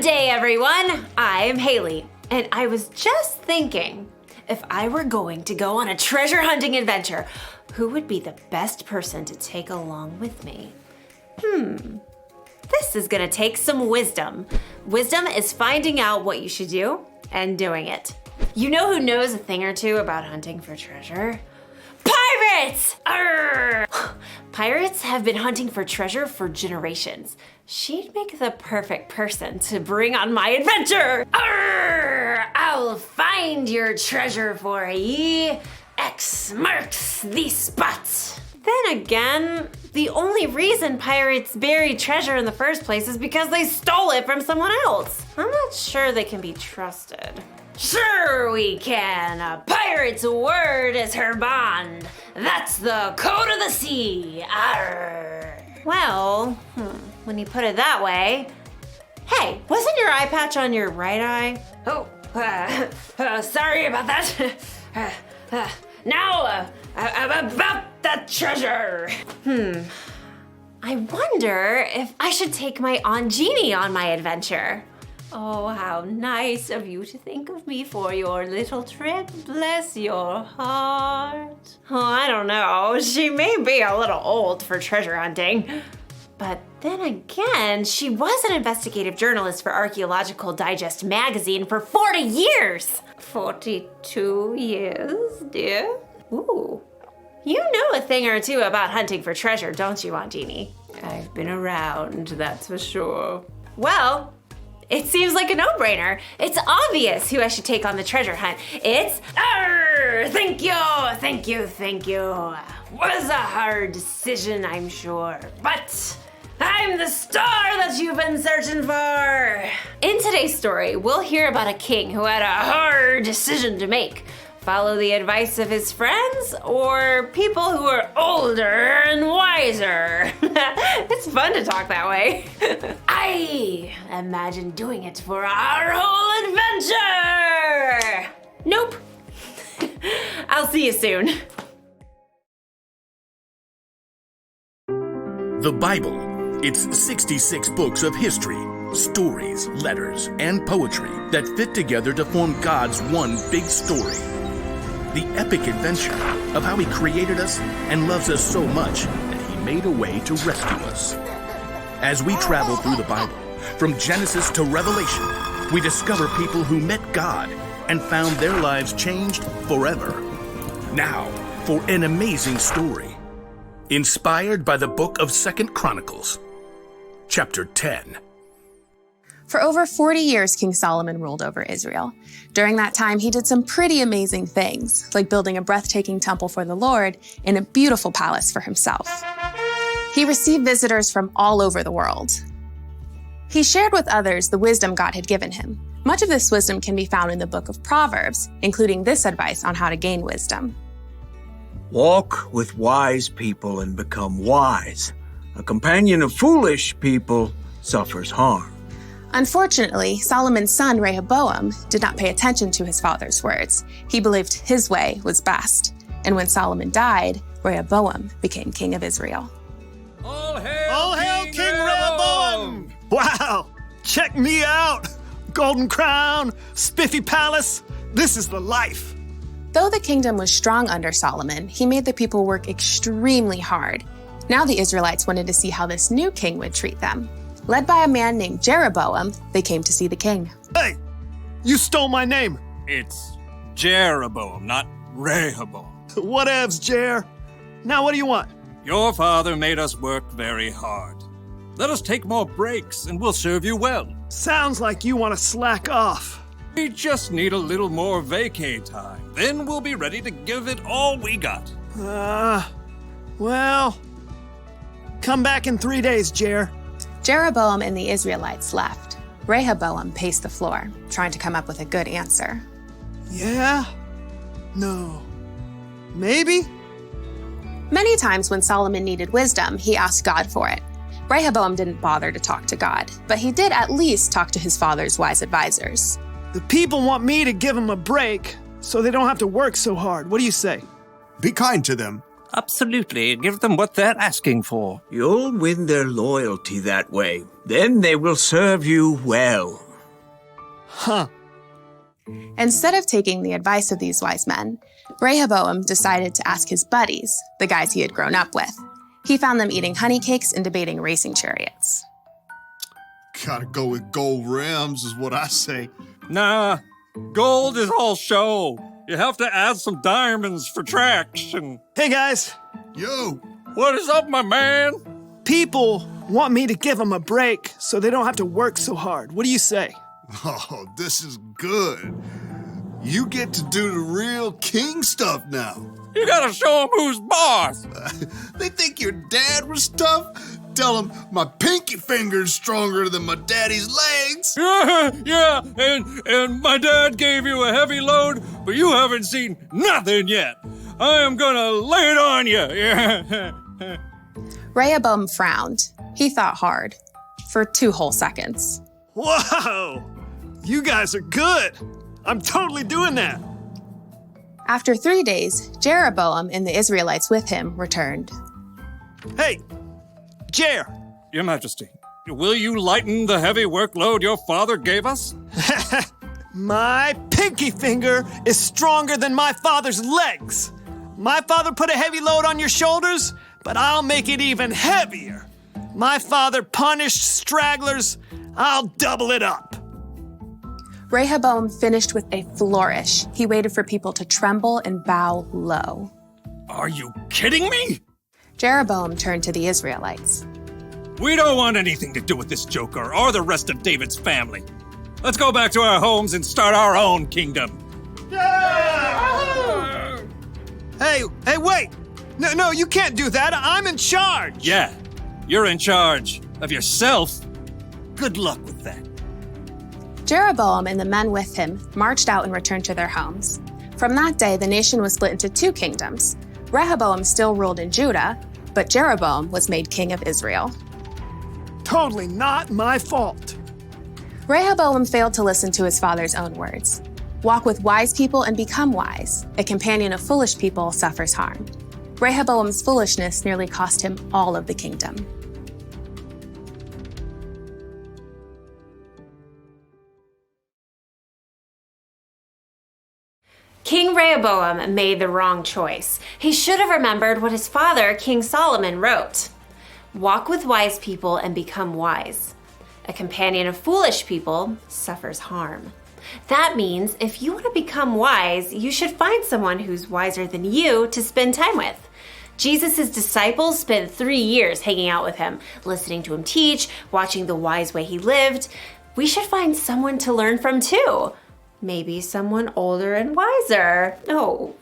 day, everyone! I'm Haley, and I was just thinking, if I were going to go on a treasure hunting adventure, who would be the best person to take along with me? This is gonna take some wisdom. Wisdom is finding out what you should do and doing it. You know who knows a thing or two about hunting for treasure? Pirates! Arr! Pirates have been hunting for treasure for generations. She'd make the perfect person to bring on my adventure. Arr! I'll find your treasure for ye. X marks the spot. Then again, the only reason pirates bury treasure in the first place is because they stole it from someone else. I'm not sure they can be trusted. Sure we can. A pirate's word is her bond. That's the code of the sea. Arr. Well, when you put it that way. Hey, wasn't your eye patch on your right eye? Oh, sorry about that. Now, about the treasure. I wonder if I should take my Aunt Jeannie on my adventure. Oh, how nice of you to think of me for your little trip. Bless your heart. Oh, I don't know. She may be a little old for treasure hunting. But then again, she was an investigative journalist for Archaeological Digest magazine for 40 years. 42 years, dear? Ooh. You know a thing or two about hunting for treasure, don't you, Aunt Jeannie? I've been around, that's for sure. Well, it seems like a no-brainer. It's obvious who I should take on the treasure hunt. It's, thank you. Was a hard decision, I'm sure, but I'm the star that you've been searching for. In today's story, we'll hear about a king who had a hard decision to make. Follow the advice of his friends or people who are older and wiser. It's fun to talk that way. I imagine doing it for our whole adventure. Nope. I'll see you soon. The Bible. It's 66 books of history, stories, letters, and poetry that fit together to form God's one big story. The epic adventure of how He created us and loves us so much that He made a way to rescue us. As we travel through the Bible, from Genesis to Revelation, we discover people who met God and found their lives changed forever. Now, for an amazing story, inspired by the book of 2 Chronicles, chapter 10. For over 40 years, King Solomon ruled over Israel. During that time, he did some pretty amazing things, like building a breathtaking temple for the Lord and a beautiful palace for himself. He received visitors from all over the world. He shared with others the wisdom God had given him. Much of this wisdom can be found in the book of Proverbs, including this advice on how to gain wisdom. Walk with wise people and become wise. A companion of foolish people suffers harm. Unfortunately, Solomon's son Rehoboam did not pay attention to his father's words. He believed his way was best. And when Solomon died, Rehoboam became king of Israel. All hail King Rehoboam! Wow! Check me out! Golden crown, spiffy palace. This is the life. Though the kingdom was strong under Solomon, he made the people work extremely hard. Now the Israelites wanted to see how this new king would treat them. Led by a man named Jeroboam, they came to see the king. Hey, you stole my name. It's Jeroboam, not Rehoboam. Whatevs, Jer. Now what do you want? Your father made us work very hard. Let us take more breaks and we'll serve you well. Sounds like you want to slack off. We just need a little more vacay time. Then we'll be ready to give it all we got. Well, come back in 3 days, Jer. Jeroboam and the Israelites left. Rehoboam paced the floor, trying to come up with a good answer. Yeah? No. Maybe? Many times when Solomon needed wisdom, he asked God for it. Rehoboam didn't bother to talk to God, but he did at least talk to his father's wise advisors. The people want me to give them a break so they don't have to work so hard. What do you say? Be kind to them. Absolutely. Give them what they're asking for. You'll win their loyalty that way. Then they will serve you well. Huh. Instead of taking the advice of these wise men, Rehoboam decided to ask his buddies, the guys he had grown up with. He found them eating honey cakes and debating racing chariots. Gotta go with gold rims is what I say. Nah, gold is all show. You have to add some diamonds for traction. Hey, guys. Yo, What is up, my man? People want me to give them a break so they don't have to work so hard. What do you say? oh, this is good. You get to do the real king stuff now. You gotta show him who's boss. They think your dad was tough? Tell them my pinky finger's stronger than my daddy's legs. Yeah, and my dad gave you a heavy load, but you haven't seen nothing yet. I am gonna lay it on you. Yeah. Rehoboam frowned. He thought hard. For 2 whole seconds. Whoa! You guys are good. I'm totally doing that. After 3 days, Jeroboam and the Israelites with him returned. Hey, Jer. Your Majesty, will you lighten the heavy workload your father gave us? My pinky finger is stronger than my father's legs. My father put a heavy load on your shoulders, but I'll make it even heavier. My father punished stragglers. I'll double it up. Rehoboam finished with a flourish. He waited for people to tremble and bow low. Are you kidding me? Jeroboam turned to the Israelites. We don't want anything to do with this joker or the rest of David's family. Let's go back to our homes and start our own kingdom. Hey, wait. No, you can't do that. I'm in charge. Yeah, you're in charge of yourself. Good luck with that. Jeroboam and the men with him marched out and returned to their homes. From that day, the nation was split into 2 kingdoms. Rehoboam still ruled in Judah, but Jeroboam was made king of Israel. Totally not my fault. Rehoboam failed to listen to his father's own words. Walk with wise people and become wise. A companion of foolish people suffers harm. Rehoboam's foolishness nearly cost him all of the kingdom. King Rehoboam made the wrong choice. He should have remembered what his father, King Solomon, wrote. Walk with wise people and become wise. A companion of foolish people suffers harm. That means if you want to become wise, you should find someone who's wiser than you to spend time with. Jesus' disciples spent 3 years hanging out with him, listening to him teach, watching the wise way he lived. We should find someone to learn from too. Maybe someone older and wiser. Oh,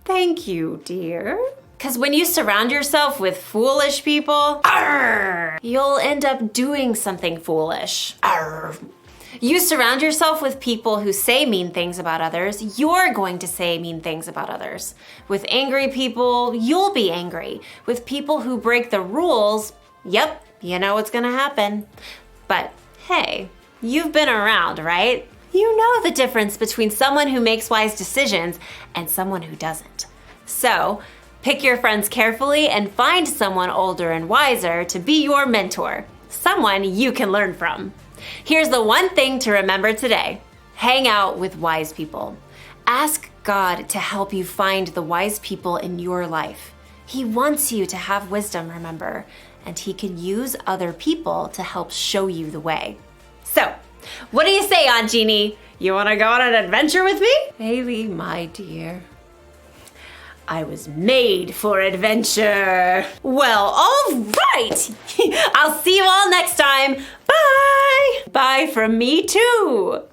thank you, dear. Because when you surround yourself with foolish people, you'll end up doing something foolish. You surround yourself with people who say mean things about others, you're going to say mean things about others. With angry people, you'll be angry. With people who break the rules, yep, you know what's gonna happen. But hey, you've been around, right? You know the difference between someone who makes wise decisions and someone who doesn't. So, pick your friends carefully and find someone older and wiser to be your mentor, someone you can learn from. Here's the one thing to remember today. Hang out with wise people. Ask God to help you find the wise people in your life. He wants you to have wisdom, remember, and he can use other people to help show you the way. So, what do you say, Aunt Jeannie? You want to go on an adventure with me? Haley, my dear, I was made for adventure. Well, all right. I'll see you all next time. Bye. Bye from me too.